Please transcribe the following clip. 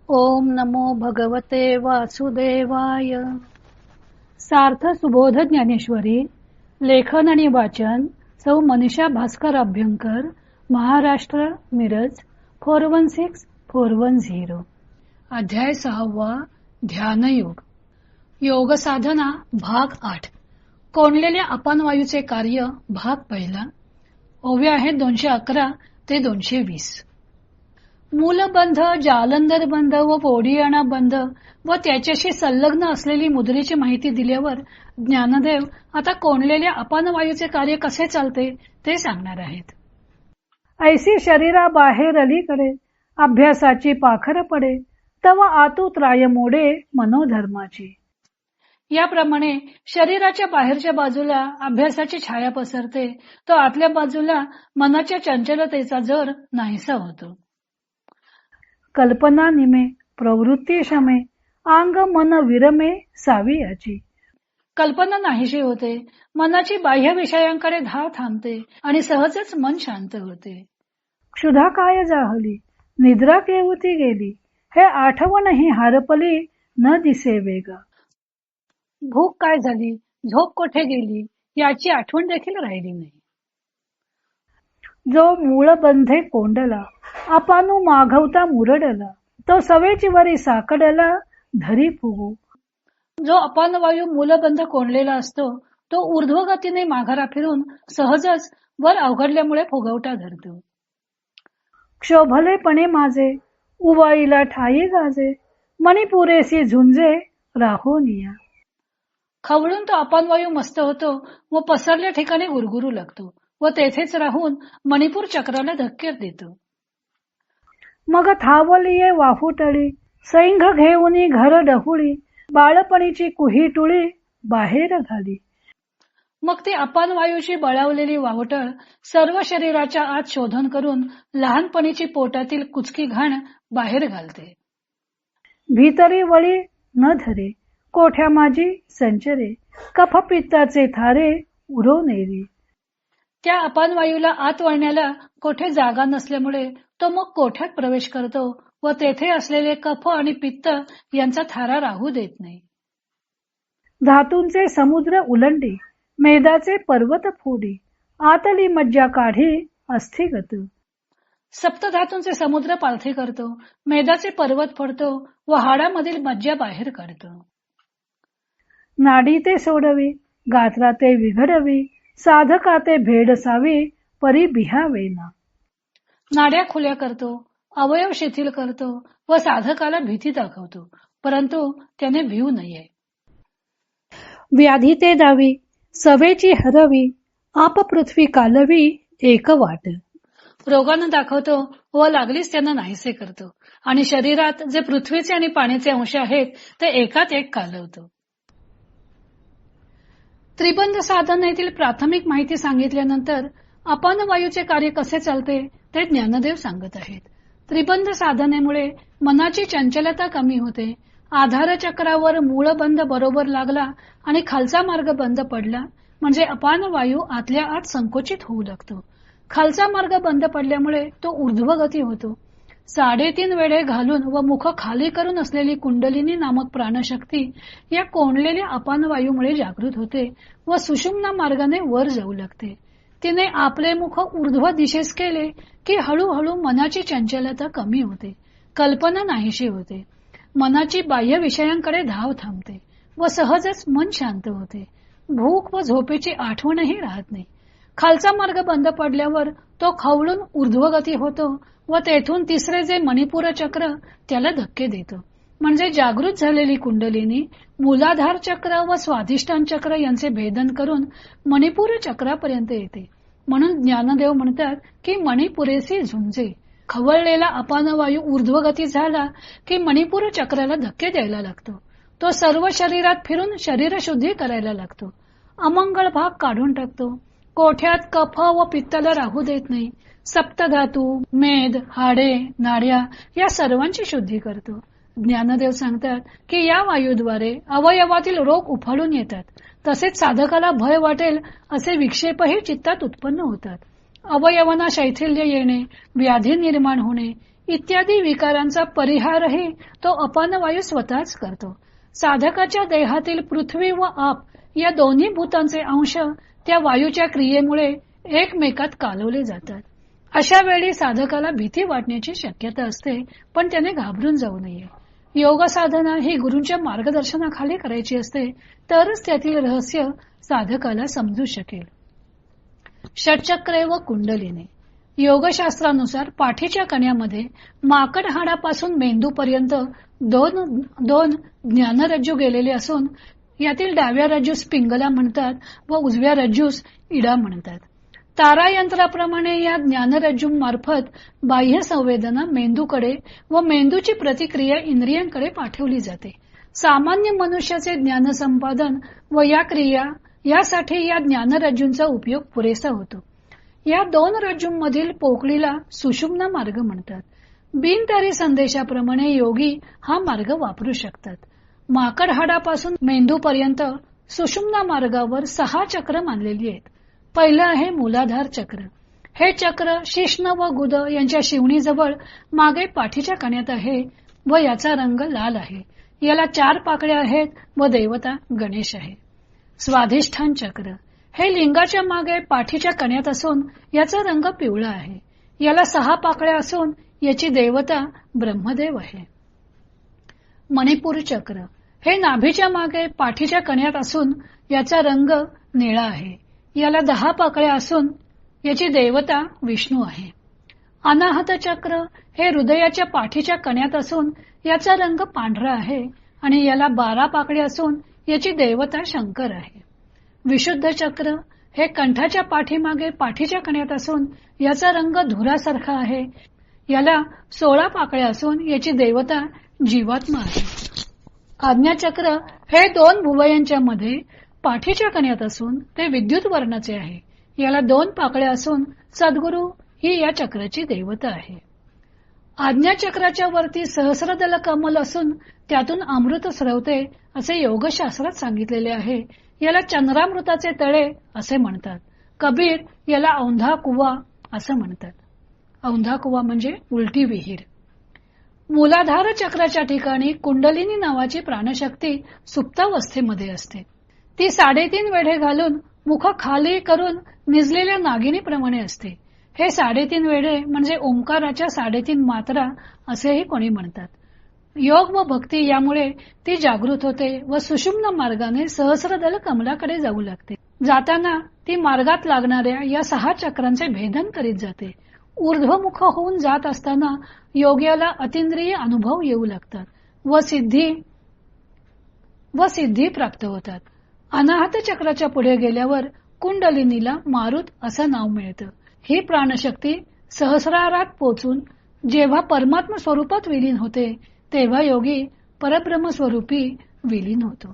ओम नमो भगवते वासुदेवाय. सार्थ सुबोध ज्ञानेश्वरी. लेखन आणि वाचन सौ मनीषा भास्कर अभ्यंकर, महाराष्ट्र, मिरज 416410. अध्याय 6. ध्यानयोग. योग साधना भाग 8. कोंडलेल्या अपान वायूचे कार्य भाग 1. ओव्या आहेत 211 ते 220. मूलबंध, जालंधर बंध व पोडियाणा बंध व त्याच्याशी संलग्न असलेली मुद्रेची माहिती दिल्यावर ज्ञानदेव आता कोंडलेल्या अपान वायूचे कार्य कसे चालते ते सांगणार आहेत. ऐसी शरीरा बाहेर अलीकडे अभ्यासाची पाखर पडे, तव आतू त्राय मोडे मनोधर्माची. याप्रमाणे शरीराच्या बाहेरच्या बाजूला अभ्यासाची छाया पसरते, तो आतल्या बाजूला मनाच्या चंचलतेचा जर नाहीसा होतो. कल्पना निमे प्रवृत्ती शमे, अंग मन विरमे सावियाची. कल्पना नाहीशी होते, मनाची बाह्य विषयांकडे धाव थांबते आणि सहजच मन शांत होते. क्षुधा काय जाहली, निद्रा केवती गेली, हे आठवणही हारपली न दिसे वेगा. भूक काय झाली, झोप कोठे गेली, याची आठवण देखील राहिली नाही. जो मूळ बंधे कोंडला, अपानू माघवता मुरडला, तो सवेची वरी साकडला धरी फुगू. जो अपान वायू मूलबंध कोंडलेला असतो, तो ऊर्ध्वगतीने माघारा फिरून सहजच वर अवघडल्यामुळे फुगवटा धरतो. क्षोभलेपणे माझे उवाईला ठाई गाजे, मणिपुरेसी झुंजे राहोनिया. खवळून तो अपान वायू मस्त होतो व पसरल्या ठिकाणी गुरगुरू लागतो व तेथेच राहून मणिपूर चक्राला धक्के देतो. मग थावलिये वाफुटळी, सैंघ घेऊनी घर डहुळी, बाळपणीची कुही टुळी बाहेर घाली. मग ती अपान वायूची बळावलेली वावटळ सर्व शरीराच्या आत शोधन करून लहानपणीची पोटातील कुचकी घाण बाहेर घालते. भीतरी वळी न धरे, कोठ्या माझी संचरे, कफ पित्ताचे थारे उरवनेरी. त्या अपान वायूला आत वळण्याला कोठे जागा नसल्यामुळे तो मग कोठ्यात प्रवेश करतो व तेथे असलेले कफ आणि पित्त यांचा थारा राहू देत नाही. धातूंचे समुद्र उलंडी, मेदाचे पर्वत फोडी, आतली मज्जा काढी अस्थिगत. सप्तधातूंचे समुद्र पालथे करतो, मेदाचे पर्वत फोडतो व हाडामधील मज्जा बाहेर काढतो. नाडी ते सोडवी, गात्रा ते विघडवी, साधका ते भेडसावी परी बिहावेना. नाड्या खुल्या करतो, अवयव शिथिल करतो व साधकाला भीती दाखवतो, परंतु त्याने भिवू नये. व्याधी ते दावी, सवेची हरवी, आप पृथ्वी कालवी एक वाट. रोगानं दाखवतो व लागलीच त्यांना नाहीसे करतो आणि शरीरात जे पृथ्वीचे आणि पाण्याचे अंश आहेत ते एकात एक कालवतो. त्रिबंध साधनेतील प्राथमिक माहिती सांगितल्यानंतर अपान वायूचे कार्य कसे चालते ते ज्ञानदेव सांगत आहेत. त्रिबंध साधनेमुळे मनाची चंचलता कमी होते, आधार चक्रावर मूळ बंध बरोबर लागला आणि खालचा मार्ग बंद पडला, म्हणजे अपान वायू आतल्या आत संकोचित होऊ लागतो. खालचा मार्ग बंद पडल्यामुळे तो ऊर्ध्वगती होतो. 3.5 वेढे घालून व मुख खाली करून असलेली कुंडलिनी नामक प्राणशक्ती या कोंडलेल्या अपान वायूमुळे जागृत होते व सुषुम्ना मार्गाने वर जाऊ लागते. तिने आपले मुख ऊर्ध्व दिशेस केले की हळूहळू मनाची चंचलता कमी होते, कल्पना नाहीशी होते, मनाची बाह्य विषयांकडे धाव थांबते व सहजच मन शांत होते. भूक व झोपेची आठवणही राहत नाही. खालचा मार्ग बंद पडल्यावर तो खवळून ऊर्ध्वगती होतो व तेथून तिसरे जे मणिपूर चक्र त्याला धक्के देतो, म्हणजे जागृत झालेली कुंडलिनी मूलाधार चक्र व स्वाधिष्ठान चक्र यांचे भेदन करून मणिपूर चक्रापर्यंत येते. म्हणून ज्ञानदेव म्हणतात की मणिपुरेसी झुंजे. खवळलेला अपान वायू ऊर्ध्वगती झाला की मणिपूर चक्राला धक्के द्यायला लागतो. तो सर्व शरीरात फिरून शरीर शुद्धी करायला लागतो, अमंगळ भाग काढून टाकतो, कोठ्यात कफ व पित्ताला राहू देत नाही, सप्तधातू, मेद, हाडे, नाड्या या सर्वांची शुद्धी करतो. ज्ञानदेव सांगतात की या वायूद्वारे अवयवातील रोग उफाळून येतात, तसेच साधकाला भय वाटेल असे विक्षेपही चित्तात उत्पन्न होतात. अवयवांना शैथिल्य येणे, व्याधी निर्माण होणे इत्यादी विकारांचा परिहारही तो अपानवायू स्वतःच करतो. साधकाच्या देहातील पृथ्वी व आप या दोन्ही भूतांचे अंश त्या वायूच्या क्रियेमुळे एकमेकात कालवले जातात. अशा वेळी साधकाला भीती वाटण्याची शक्यता असते, पण त्याने घाबरून जाऊ नये. योग साधना ही गुरूंच्या मार्गदर्शनाखाली करायची असते, तरच त्यातील रहस्य साधकाला समजू शकेल. षटचक्रे व कुंडलिनी. योगशास्त्रानुसार पाठीच्या कण्यामध्ये माकड हाडापासून मेंदूपर्यंत दोन ज्ञानरज्जू गेलेले असून यातील डाव्या रज्जूस पिंगला म्हणतात व उजव्या रज्जूस इडा म्हणतात. तारायंत्राप्रमाणे या ज्ञानरज्जूमार्फत बाह्य संवेदना मेंदूकडे व मेंदूची प्रतिक्रिया इंद्रियांकडे पाठवली जाते. सामान्य मनुष्याचे ज्ञान संपादन व या क्रिया यासाठी या ज्ञानरज्जूंचा उपयोग पुरेसा होतो. या दोन रज्जूंमधील पोकळीला सुषुम्ना मार्ग म्हणतात. बिनतारी संदेशाप्रमाणे योगी हा मार्ग वापरू शकतात. माकड हाडापासून मेंदूपर्यंत सुषुम्ना मार्गावर 6 चक्र मानलेली आहेत. पहिलं आहे मूलाधार चक्र. हे चक्र शिश्न व गुद यांच्या शिवणीजवळ मागे पाठीच्या कण्यात आहे व याचा रंग लाल आहे. याला 4 पाकळ्या आहेत व देवता गणेश आहे. स्वाधिष्ठान चक्र हे लिंगाच्या मागे पाठीच्या कण्यात असून याचा रंग पिवळा आहे. याला 6 पाकळ्या असून याची देवता ब्रह्मदेव आहे. मणिपूर चक्र हे नाभीच्या मागे पाठीच्या कण्यात असून याचा रंग निळा आहे. याला 10 पाकळ्या असून याची देवता विष्णू आहे. अनाहत चक्र हे हृदयाच्या पाठीच्या कण्यात असून याचा रंग पांढरा आहे आणि याला 12 पाकळ्या असून याची देवता शंकर आहे. विशुद्ध चक्र हे कंठाच्या पाठीमागे पाठीच्या कण्यात असून याचा रंग धुरासारखा आहे. याला 16 पाकळ्या असून याची देवता जीवात्मा आहे. आज्ञाचक्र हे 2 भुवयांच्या मध्ये पाठीच्या कण्यात असून ते विद्युत वर्णाचे आहे. याला 2 पाकळ्या असून सद्गुरू ही या चक्राची देवता आहे. आज्ञाचक्राच्या वरती सहस्रदल कमल असून त्यातून अमृत स्रवते असे योगशास्त्रात सांगितलेले आहे. याला चंद्रामृताचे तळे असे म्हणतात. कबीर याला औंधा कुवा असं म्हणतात. औंधा कुवा म्हणजे उलटी विहीर. मूलाधार चक्राच्या ठिकाणी कुंडलिनी नावाची प्राणशक्ती सुप्तावस्थेमध्ये असते. ती 3.5 वेढे घालून मुख खाली करून निजलेल्या नागिनीप्रमाणे असते. हे 3.5 वेढे म्हणजे ओंकाराच्या 3.5 मात्रा असेही कोणी म्हणतात. योग व भक्ती यामुळे ती जागृत होते व सुषुम्न मार्गाने सहस्रदल कमलाकडे जाऊ लागते. जाताना ती मार्गात लागणाऱ्या या 6 चक्रांचे भेदन करीत जाते. ऊर्ध्वमुख होऊन जात असताना योग्याला अतिंद्रिय अनुभव येऊ लागतात व सिद्धी प्राप्त होतात. अनाहत चक्राच्या पुढे गेल्यावर कुंडलिनीला मारुत असं नाव मिळतं. ही प्राणशक्ती सहस्रारात पोचून जेव्हा परमात्मा स्वरूपात विलीन होते तेव्हा योगी परब्रह्म स्वरूपी विलीन होतो.